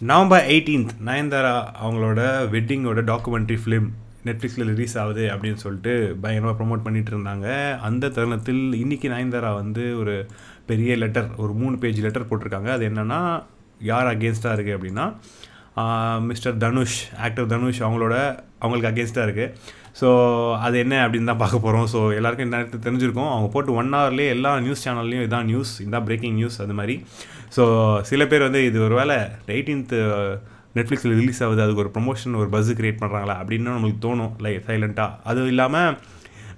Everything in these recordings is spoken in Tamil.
நவம்பர் 18th நயன்தாரா அவங்களோட வெட்டிங்கோட டாக்குமெண்ட்ரி ஃபிலிம் நெட்ஃப்ளிக்ஸில் ரிலீஸ் ஆகுது அப்படின்னு சொல்லிட்டு பயங்கரமாக ப்ரொமோட் பண்ணிகிட்டு இருந்தாங்க. அந்த தருணத்தில் இன்றைக்கி நயன்தாரா வந்து ஒரு பெரிய லெட்டர், ஒரு 3 பேஜ் லெட்டர் போட்டிருக்காங்க. அது என்னென்னா, யார் அகேன்ஸ்டாக இருக்குது அப்படின்னா மிஸ்டர் தனுஷ், ஆக்டர் தனுஷ் அவங்களுக்கு அகேன்ஸ்டாக இருக்குது. ஸோ அது என்ன அப்படின்னு தான் பார்க்க போகிறோம். ஸோ எல்லாருக்கும் இந்த நேரத்தில் தெரிஞ்சிருக்கும். அவங்க போட்டு 1 hourலேயே எல்லா நியூஸ் சேனல்லையும் இதான் நியூஸ், இதான் பிரேக்கிங் நியூஸ் அது மாதிரி. ஸோ சில பேர் வந்து இது ஒரு வேளை 18th நெட்ஃப்ளிக்ஸில் ரிலீஸ் ஆகுது, அதுக்கு ஒரு ப்ரொமோஷன், ஒரு பஸ்ஸு க்ரியேட் பண்ணுறாங்களா அப்படின்னு நம்மளுக்கு தோணும் சைலண்ட்டாக. அதுவும் இல்லாமல்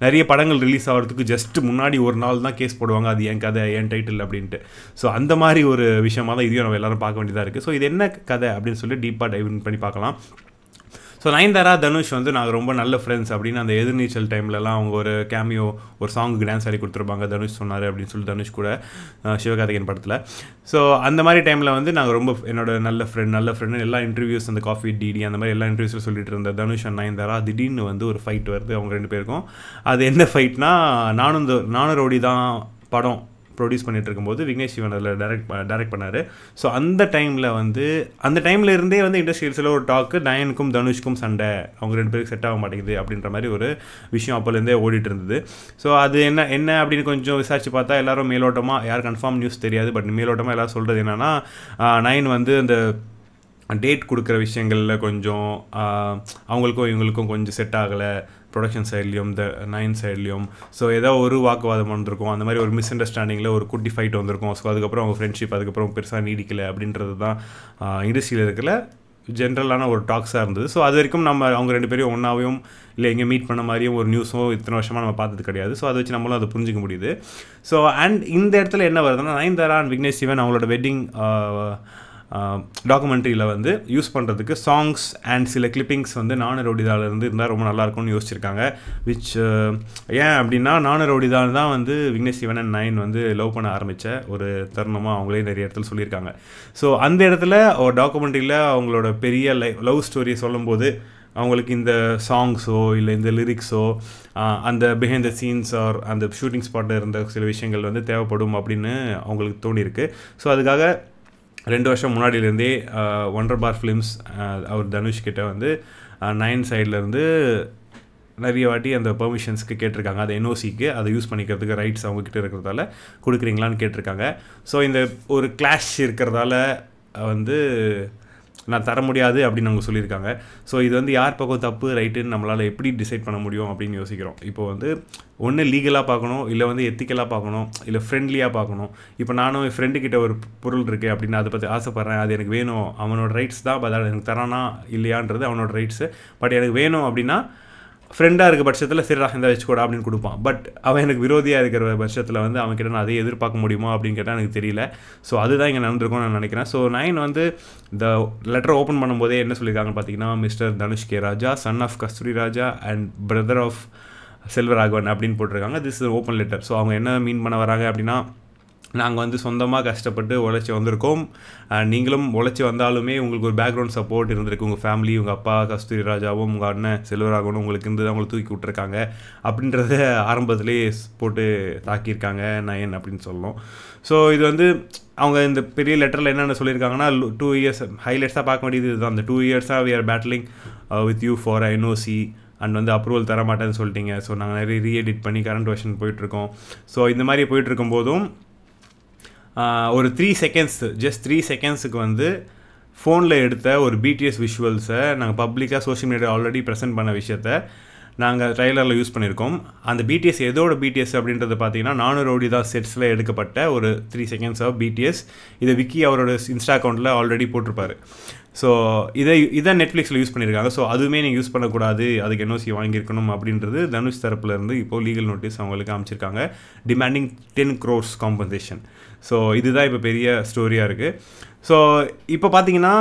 நிறைய படங்கள் ரிலீஸ் ஆகிறதுக்கு ஜஸ்ட் முன்னாடி ஒரு நாள் தான் கேஸ் போடுவாங்க, அது என் கதை, என் டைட்டில் அப்படின்ட்டு. ஸோ அந்த மாதிரி ஒரு விஷயமாக தான் இதையும் நம்ம எல்லோரும் பார்க்க வேண்டியதாக இருக்குது. ஸோ இது என்ன கதை அப்படின்னு சொல்லி டீப்பாக டைவ் இன் பண்ணி பார்க்கலாம். ஸோ நயன்தாரா தனுஷ் வந்து நாங்கள் ரொம்ப நல்ல ஃப்ரெண்ட்ஸ் அப்படின்னு அந்த எதிர்நீச்சல் டைம்லலாம் அவங்க ஒரு கேமியோ, ஒரு சாங்குக்கு டான்ஸ் ஆடி கொடுத்துருப்பாங்க. தனுஷ் சொன்னார் அப்படின்னு சொல்லி தனுஷ் கூட சிவகார்த்திகேயன் படத்தில். ஸோ அந்த மாதிரி டைமில் வந்து நாங்கள் ரொம்ப என்னோட நல்ல ஃப்ரெண்டு எல்லா இன்டர்வியூஸ், அந்த காஃபி டிடி அந்த மாதிரி எல்லா இன்டர்வியூஸில் சொல்லிட்டு இருந்த தனுஷ் அண்ட் நயன்தாரா திடீர்னு வந்து ஒரு ஃபைட் வருது அவங்க 2 பேருக்கும். அது என்ன ஃபைட்னா, நானும் ரவுடி தான் படம் ப்ரொடியூஸ் பண்ணிகிட்டு இருக்கும்போது விக்னேஷ் சிவன் அதில் டைரக்ட் பண்ணார். ஸோ அந்த டைமில் இருந்தே வந்து இண்டஸ்ட்ரியல்ஸில் ஒரு டாக்கு, நயனுக்கும் தனுஷ்க்கும் சண்டை, அவங்க 2 பேருக்கு செட் ஆக மாட்டேங்குது அப்படின்ற மாதிரி ஒரு விஷயம் அப்போலேருந்தே ஓடிட்டு இருந்தது. ஸோ அது என்ன அப்படின்னு கொஞ்சம் விசாரித்து பார்த்தா எல்லாரும் மேலோட்டமாக, யார் கன்ஃபார்ம் நியூஸ் தெரியாது, பட் மேலோட்டமாக எல்லோரும் சொல்கிறது என்னென்னா, நயன் வந்து அந்த டேட் கொடுக்குற விஷயங்களில் கொஞ்சம் அவங்களுக்கும் இவங்களுக்கும் கொஞ்சம் செட் ஆகலை, ப்ரொடக்ஷன் சைட்லேயும் நயன் சைட்லேயும். ஸோ ஏதோ ஒரு வாக்குவாதம் வந்திருக்கும், அந்த மாதிரி ஒரு மிஸ் அண்டர்ஸ்டாண்டிங்கில் ஒரு குட்டி ஃபைட் வந்திருக்கும். ஸோ அதுக்கப்புறம் அவங்க ஃப்ரெண்ட்ஷிப் அதுக்கப்புறம் பெருசாக நீடிக்கலை அப்படின்றது தான் இண்டஸ்ட்ரியில் இருக்கிற ஜென்ரலான ஒரு டாக்ஸாக இருந்தது. ஸோ அது வரைக்கும் நம்ம அவங்க 2 பேரையும் ஒன்றாவையும் இல்லை எங்கே மீட் பண்ண மாதிரியும் ஒரு நியூஸும் இத்தனை வருஷமாக நம்ம பார்த்தது கிடையாது. ஸோ அதை வச்சு நம்மளும் அதை புரிஞ்சிக்க முடியுது. ஸோ அண்ட் இந்த இடத்துல என்ன வருதுன்னா, நயன்தாரா அண்ட் விக்னேஷ் சிவன் அவங்களோட வெட்டிங் டாக்குமெண்ட்ரியில் வந்து யூஸ் பண்ணுறதுக்கு சாங்ஸ் அண்ட் சில கிளிப்பிங்ஸ் வந்து நானு ரவுடிதாலேருந்து இருந்தால் ரொம்ப நல்லாயிருக்கும்னு யோசிச்சிருக்காங்க. விச் ஏன் அப்படின்னா, நானு ரவுடிதால் தான் வந்து விக்னேஷ் சிவன் அண்ட் நயன் வந்து லவ் பண்ண ஆரம்பித்த ஒரு தருணமாக அவங்களே நிறைய இடத்துல சொல்லியிருக்காங்க. ஸோ அந்த இடத்துல ஒரு டாக்குமெண்ட்ரியில் அவங்களோட பெரிய லவ் ஸ்டோரியை சொல்லும்போது அவங்களுக்கு இந்த சாங்ஸோ இல்லை இந்த லிரிக்ஸோ அந்த பிஹைண்ட் த சீன்ஸ் ஆர் அந்த ஷூட்டிங் ஸ்பாட்டில் இருந்த சில விஷயங்கள் வந்து தேவைப்படும் அப்படின்னு அவங்களுக்கு தோணியிருக்கு. ஸோ அதுக்காக 2 வருஷம் முன்னாடியிலேருந்தே ஒண்டர் பார் ஃபிலிம்ஸ் அவர் தனுஷ் கிட்ட வந்து நயன் சைட்லேருந்து நிறைய வாட்டி அந்த பெர்மிஷன்ஸ்க்கு கேட்டிருக்காங்க. அது என்ஓசிக்கு அதை யூஸ் பண்ணிக்கிறதுக்கு ரைட்ஸ் அவங்கக்கிட்ட இருக்கிறதால கொடுக்குறீங்களான்னு கேட்டிருக்காங்க. ஸோ இந்த ஒரு கிளாஷ் இருக்கிறதால வந்து நான் தர முடியாது அப்படின்னு அவங்க சொல்லியிருக்காங்க. ஸோ இது வந்து யார் பக்கம் தப்பு ரைட்டுன்னு நம்மளால் எப்படி டிசைட் பண்ண முடியும் அப்படின்னு யோசிக்கிறோம். இப்போ வந்து ஒன்று லீகலாக பார்க்கணும், இல்லை வந்து எத்திக்கலாக பார்க்கணும், இல்லை ஃப்ரெண்ட்லியாக பார்க்கணும். இப்போ நானும் என் ஃப்ரெண்டுக்கிட்ட ஒரு பொருள் இருக்குது அப்படின்னு அதை பற்றி ஆசைப்பட்றேன், அது எனக்கு வேணும், அவனோட ரைட்ஸ் தான், பட் அது எனக்கு தரானா இல்லையான்றது அவனோட ரைட்ஸு. பட் எனக்கு வேணும் அப்படின்னா ஃப்ரெண்டாக இருக்க பட்சத்தில் சரிடா இந்த வச்சுக்கூடா அப்படின்னு கொடுப்பான். பட் அவன் எனக்கு விரோதியாக இருக்கிற பட்சத்தில் வந்து அவன்கிட்ட நான் அதை எதிர்பார்க்க முடியுமா அப்படின்னு கேட்டால் எனக்கு தெரியல. ஸோ அதுதான் இங்கே நடந்திருக்கும்னு நான் நினைக்கிறேன். ஸோ நயன் வந்து இந்த லெட்டர் ஓப்பன் பண்ணும்போதே என்ன சொல்லியிருக்காங்கன்னு பார்த்தீங்கன்னா, mister Dhanush K Raja, son of Kasthuri Raja and brother of Selvaraghavan அப்படின்னு போட்டிருக்காங்க. This is open letter. So அவங்க என்ன மீன் பண்ண வராங்க அப்படின்னா, நாங்கள் வந்து சொந்தமாக கஷ்டப்பட்டு உழைச்சி வந்திருக்கோம், நீங்களும் உழைச்சி வந்தாலுமே உங்களுக்கு ஒரு பேக்ரவுண்ட் சப்போர்ட் இருந்திருக்கு, உங்கள் ஃபேமிலி, உங்கள் அப்பா கஸ்தூரி ராஜாவும் உங்கள் அண்ணன் செல்வராகவனும் உங்களுக்கு இருந்து தான் உங்களை தூக்கி விட்டுருக்காங்க அப்படின்றத ஆரம்பத்திலே போட்டு தாக்கியிருக்காங்க நயன் அப்படின்னு சொல்லணும். ஸோ இது வந்து அவங்க இந்த பெரிய லெட்டரில் என்னென்ன சொல்லியிருக்காங்கன்னா, 2 years ஹைலைட்ஸாக பார்க்க வேண்டியது இதுதான். அந்த 2 yearsஸாக we are battling with you for NOC and வந்து அப்ரூவல் தர மாட்டேன்னு சொல்லிட்டீங்க. ஸோ நாங்கள் நிறைய ரீஎடிட் பண்ணி கரண்ட் வெர்ஷன் போயிட்டுருக்கோம். ஸோ இந்த மாதிரி போயிட்டுருக்கும்போதும் ஒரு 3 seconds, ஜஸ்ட் 3 secondsக்கு வந்து ஃபோனில் எடுத்த ஒரு பிடிஎஸ் விஷுவல்ஸை நாங்கள் பப்ளிக்காக சோஷியல் மீடியா ஆல்ரெடி ப்ரெசென்ட் பண்ண விஷயத்த நாங்கள் ட்ரைலரில் யூஸ் பண்ணியிருக்கோம். அந்த பிடிஎஸ் எதோட பிடிஎஸ் அப்படின்றது பார்த்தீங்கன்னா, நானு ரவுடிதா செட்ஸில் எடுக்கப்பட்ட ஒரு 3 seconds ஆஃப் பிடிஎஸ். இதை விக்கி அவரோட இன்ஸ்டா அக்கௌண்ட்டில் ஆல்ரெடி போட்டிருப்பாரு. ஸோ இதை நெட்ஃப்ளிக்ஸில் யூஸ் பண்ணியிருக்காங்க. ஸோ அதுவுமே நீங்கள் யூஸ் பண்ணக்கூடாது, அதுக்கு என்ஓசி வாங்கியிருக்கணும் அப்படின்றது தனுஷ் தரப்புலேருந்து இப்போது லீகல் நோட்டீஸ் அவங்களுக்கு அமைச்சிருக்காங்க, டிமாண்டிங் 10 crores காம்பன்சேஷன். ஸோ இதுதான் இப்போ பெரிய ஸ்டோரியாக இருக்குது. ஸோ இப்போ பார்த்தீங்கன்னா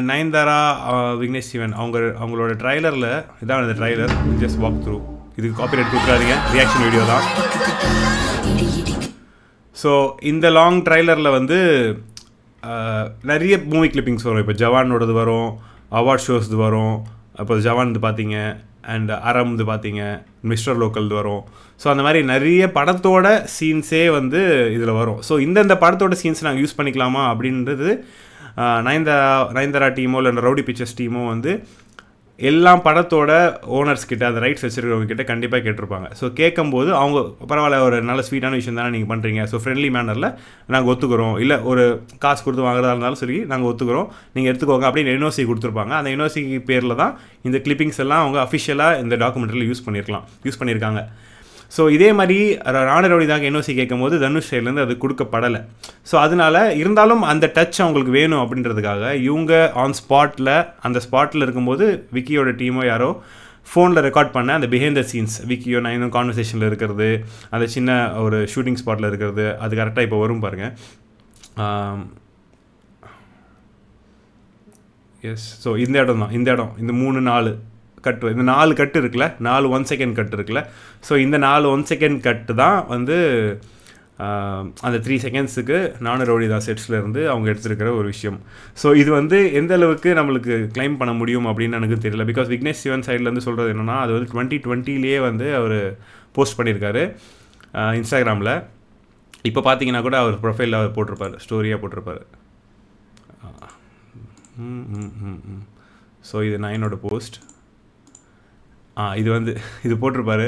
நயன்தாரா விக்னேஷ் சிவன் அவங்களோட ட்ரைலரில் இதான் அந்த ட்ரைலர், ஜஸ்ட் வாக் த்ரூ. இதுக்கு காப்பிரைட் கொடுக்குறாதீங்க, ரியாக்ஷன் வீடியோ தான். ஸோ இந்த லாங் ட்ரைலரில் வந்து நிறைய மூவி கிளிப்பிங்ஸ் வரும். இப்போ ஜவானோடது வரும், அவார்ட் ஷோஸ்து வரும். இப்போ ஜவான் பார்த்தீங்க, அண்ட் அறம் பார்த்தீங்க, மிஸ்டர் லோக்கல் வரும். ஸோ அந்த மாதிரி நிறைய படத்தோட சீன்ஸே வந்து இதில் வரும். ஸோ இந்தந்த படத்தோட சீன்ஸ் நாங்கள் யூஸ் பண்ணிக்கலாமா அப்படின்றது நயன்தாரா டீமோ இல்லை ரவுடி பிக்சர்ஸ் டீமோ வந்து எல்லாம் படத்தோட ஓனர்ஸ் கிட்ட அந்த ரைட்ஸ் வச்சுருக்கிறவங்க கிட்ட கண்டிப்பாக கேட்டிருப்பாங்க. ஸோ கேட்கும்போது அவங்க பரவாயில்ல, ஒரு நல்ல ஸ்வீட்டான விஷயம் தானே நீங்கள் பண்ணுறீங்க, ஸோ ஃப்ரெண்ட்லி மேனரில் நாங்கள் ஒத்துக்கிறோம், இல்லை ஒரு காசு கொடுத்து வாங்குறதா இருந்தாலும் சரி நாங்கள் ஒத்துக்கிறோம், நீங்கள் எடுத்துக்கோங்க அப்படின்னு என்ஓசி கொடுத்துருப்பாங்க. அந்த என்ஓசி பேரில் தான் இந்த கிளிப்பிங்ஸ் எல்லாம் அவங்க அஃபிஷியலாக இந்த டாக்குமெண்ட்ரியில் யூஸ் பண்ணியிருக்காங்க. ஸோ இதே மாதிரி நானே ரவுடிதாக்கு என்ஓசி கேட்கும் போது தனுஷ் சைட்லேருந்து அது கொடுக்கப்படலை. ஸோ அதனால இருந்தாலும் அந்த டச் அவங்களுக்கு வேணும் அப்படின்றதுக்காக இவங்க அந்த ஸ்பாட்டில் இருக்கும்போது விக்கியோட டீமோ யாரோ ஃபோனில் ரெக்கார்ட் பண்ண அந்த பிஹைண்ட் த சீன்ஸ் விக்கியோ நான் கான்வர்சேஷனில் இருக்கிறது, அந்த சின்ன ஒரு ஷூட்டிங் ஸ்பாட்டில் இருக்கிறது, அது கரெக்டாக இப்போ வரும் பாருங்கள். எஸ், ஸோ இந்த இடம் இந்த 3-4 கட்டு, இந்த 4 கட்டு இருக்குல்ல, 4 1 செகண்ட் கட்டு இருக்குல்ல, ஸோ இந்த 4 1 செகண்ட் கட்டு தான் வந்து அந்த 3 செகண்ட்ஸுக்கு நானு ரவுடிதா செட்ஸில் இருந்து அவங்க எடுத்துருக்கிற ஒரு விஷயம். ஸோ இது வந்து எந்த அளவுக்கு நம்மளுக்கு கிளைம் பண்ண முடியும் அப்படின்னு எனக்கு தெரியல. பிகாஸ் விக்னேஷ் சிவன் சைட்லேருந்து சொல்கிறது என்னென்னா, அது வந்து 2020 வந்து அவர் போஸ்ட் பண்ணியிருக்காரு இன்ஸ்டாகிராமில். இப்போ பார்த்தீங்கன்னா கூட அவர் ப்ரொஃபைலில் அவர் போட்டிருப்பார், ஸ்டோரியாக போட்டிருப்பார். ஸோ இது நயனோட போஸ்ட். இது போட்டிருப்பாரு,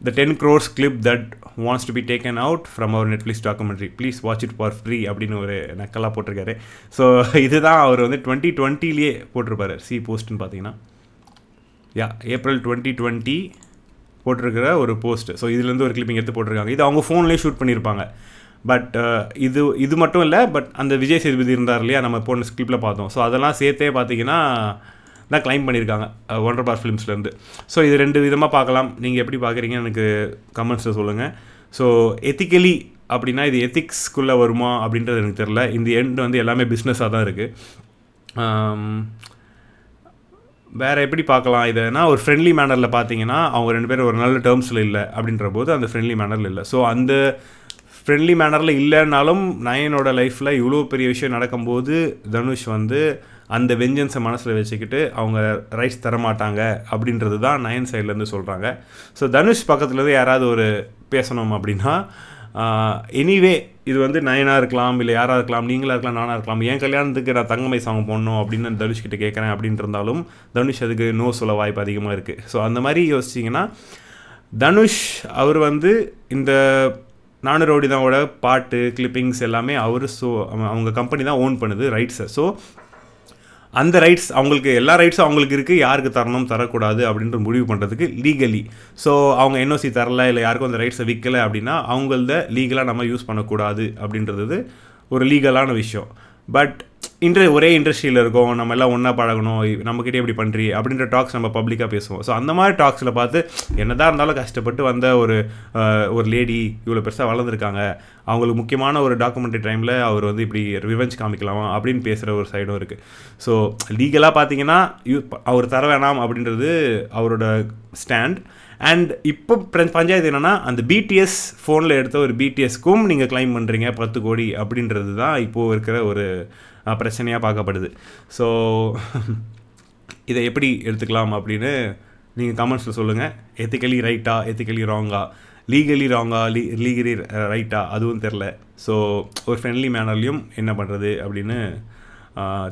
the 10 crores clip that wants to be taken out from our Netflix documentary, please watch it for free அப்படின்னு ஒரு நக்கலாக போட்டிருக்காரு. ஸோ இதுதான் அவர் வந்து 2020 போட்டிருப்பாரு. போஸ்ட்னு பார்த்தீங்கன்னா ஏப்ரல் 2020 போட்டிருக்கிற ஒரு போஸ்ட். ஸோ இதுலேருந்து ஒரு கிளிப்பிங் எடுத்து போட்டிருக்காங்க. இது அவங்க ஃபோன்லேயே ஷூட் பண்ணியிருப்பாங்க. பட் இது மட்டும் இல்லை, பட் அந்த விஜய் சேதுபதி இருந்தார் இல்லையா, நம்ம போன ஸ்கிரிப்டில் பார்த்தோம். ஸோ அதெல்லாம் சேர்த்தே பார்த்தீங்கன்னா தான் கிளைம் பண்ணியிருக்காங்க ஒண்டர் பார் ஃபிலிம்ஸ்லேருந்து. ஸோ இது 2 விதமாக பார்க்கலாம். நீங்கள் எப்படி பார்க்குறீங்கன்னு எனக்கு கமெண்ட்ஸில் சொல்லுங்கள். ஸோ எத்திக்கலி அப்படின்னா இது எத்திக்ஸ்குள்ளே வருமா அப்படின்றது எனக்கு தெரில. இந்த எண்ட் வந்து எல்லாமே பிஸ்னஸாக தான் இருக்குது. வேறு எப்படி பார்க்கலாம் இதுனா, ஒரு ஃப்ரெண்ட்லி மேனரில் பார்த்தீங்கன்னா அவங்க 2 பேரும் ஒரு நல்ல டேர்ம்ஸில் இல்லை அப்படின்ற போது அந்த ஃப்ரெண்ட்லி மேனரில் இல்லை. ஸோ அந்த ஃப்ரெண்ட்லி மேனரில் இல்லைனாலும் நயனோட லைஃப்பில் இவ்வளோ பெரிய விஷயம் நடக்கும்போது தனுஷ் வந்து அந்த வெஞ்சன்ஸை மனசில் வச்சுக்கிட்டு அவங்க ரைட்ஸ் தரமாட்டாங்க அப்படின்றது தான் நயன் சைட்லேருந்து சொல்கிறாங்க. ஸோ தனுஷ் பக்கத்துலேருந்து யாராவது ஒரு பேசணும் அப்படின்னா, எனிவே இது வந்து நயனாக இருக்கலாம், இல்லை யாராக இருக்கலாம், நீங்களாக இருக்கலாம், நானாக இருக்கலாம், என் கல்யாணத்துக்கு நான் தங்கமை சாங் போடணும் அப்படின்னு தனுஷ்கிட்ட கேட்குறேன் அப்படின்ட்டு இருந்தாலும் தனுஷ் அதுக்கு நோ சொல்ல வாய்ப்பு அதிகமாக இருக்குது. ஸோ அந்த மாதிரி யோசிச்சிங்கன்னா தனுஷ் அவர் வந்து இந்த நானு ரவுடிதாவோட பாட்டு கிளிப்பிங்ஸ் எல்லாமே அவங்க கம்பெனி தான் ஓன் பண்ணுது ரைட்ஸை. ஸோ அந்த ரைட்ஸ் அவங்களுக்கு, எல்லா ரைட்ஸும் அவங்களுக்கு இருக்குது, யாருக்கு தரணும் தரக்கூடாது அப்படின்ற முடிவு பண்ணுறதுக்கு லீகலி. ஸோ அவங்க என்ஓசி தரல, இல்லை யாருக்கும் அந்த ரைட்ஸை விற்கலை அப்படின்னா அவங்களத லீகலாக நம்ம யூஸ் பண்ணக்கூடாது அப்படின்றது ஒரு லீகலான விஷயம். பட் ஒரே இண்டஸ்ட்ரியில் இருக்கோம், நம்ம எல்லாம் ஒன்றா பழகணும், நம்மக்கிட்டே எப்படி பண்ணுறீ அப்படின்ற டாக்ஸ் நம்ம பப்ளிக்காக பேசுவோம். ஸோ அந்த மாதிரி டாக்ஸில் பார்த்து என்னதான் இருந்தாலும் கஷ்டப்பட்டு வந்த ஒரு லேடி இவ்வளோ பெருசாக வளர்ந்துருக்காங்க, அவங்களுக்கு முக்கியமான ஒரு டாக்குமெண்ட்ரி டைமில் அவர் வந்து இப்படி ரிவெஞ்ச் காமிக்கலாமா அப்படின்னு பேசுகிற ஒரு சைடும் இருக்குது. ஸோ லீகலாக பார்த்தீங்கன்னா அவர் தர வேணாம் அப்படின்றது அவரோட ஸ்டாண்ட். அண்ட் இப்போ பஞ்சாயத்து என்னென்னா, அந்த பிடிஎஸ் ஃபோனில் எடுத்த ஒரு பிடிஎஸ்க்கும் நீங்கள் கிளைம் பண்ணுறீங்க 10 கோடி அப்படின்றது தான் இப்போது இருக்கிற ஒரு பிரச்சனையாக பார்க்கப்படுது. ஸோ இதை எப்படி எடுத்துக்கலாம் அப்படின்னு நீங்கள் கமெண்ட்ஸில் சொல்லுங்கள். எத்திக்கலி ரைட்டா, எத்திக்கலி ராங்கா, லீகலி ராங்கா, லீகலி ரைட்டா அதுவும் தெரில. ஸோ ஒரு ஃப்ரெண்ட்லி மேனர்லேயும் என்ன பண்ணுறது அப்படின்னு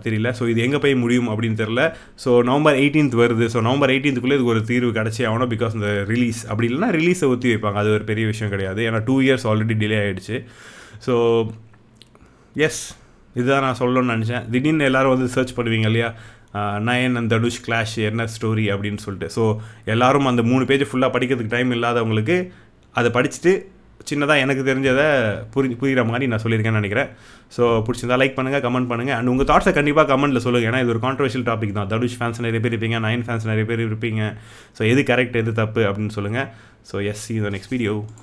தெரியல. ஸோ இது எங்கே போய் முடியும் அப்படின்னு தெரில. ஸோ November 18th வருது. ஸோ November 18th இதுக்கு ஒரு தீர்வு கிடச்சே ஆகணும். பிகாஸ் இந்த ரிலீஸ் அப்படி இல்லைனா ரிலீஸை ஒத்தி வைப்பாங்க, அது ஒரு பெரிய விஷயம் கிடையாது. ஏன்னா 2 years ஆல்ரெடி டிலே ஆகிடுச்சு. ஸோ எஸ், இதுதான் நான் சொல்லணும்னு நினச்சேன். திடீர்னு எல்லோரும் வந்து சர்ச் பண்ணுவீங்க இல்லையா, நயன் அண்ட் தனுஷ் கிளாஷ் என்ன ஸ்டோரி அப்படின்னு சொல்லிட்டு. ஸோ எல்லோரும் அந்த 3 பேஜ் ஃபுல்லாக படிக்கிறதுக்கு டைம் இல்லாதவங்களுக்கு அதை படிச்சுட்டு சின்னதாக எனக்கு தெரிஞ்சதை புரிகிற மாதிரி நான் சொல்லியிருக்கேன்னு நினைக்கிறேன். ஸோ பிடிச்சிருந்தா லைக் பண்ணுங்கள், கமெண்ட் பண்ணுங்கள். அண்ட் உங்கள் தாட்ஸை கண்டிப்பாக கமெண்ட்டில் சொல்லுங்கள். ஏன்னா இது ஒரு கான்ட்ரவர்ஷியல் டாபிக் தான். தனுஷ் ஃபேன்ஸ் நிறைய பேர் இருப்பீங்க, நயன் ஃபேன்ஸ் நிறைய பேர் இருப்பீங்க. ஸோ எது கரெக்ட் எது தப்பு அப்படின்னு சொல்லுங்கள். So yes, see you in the next video.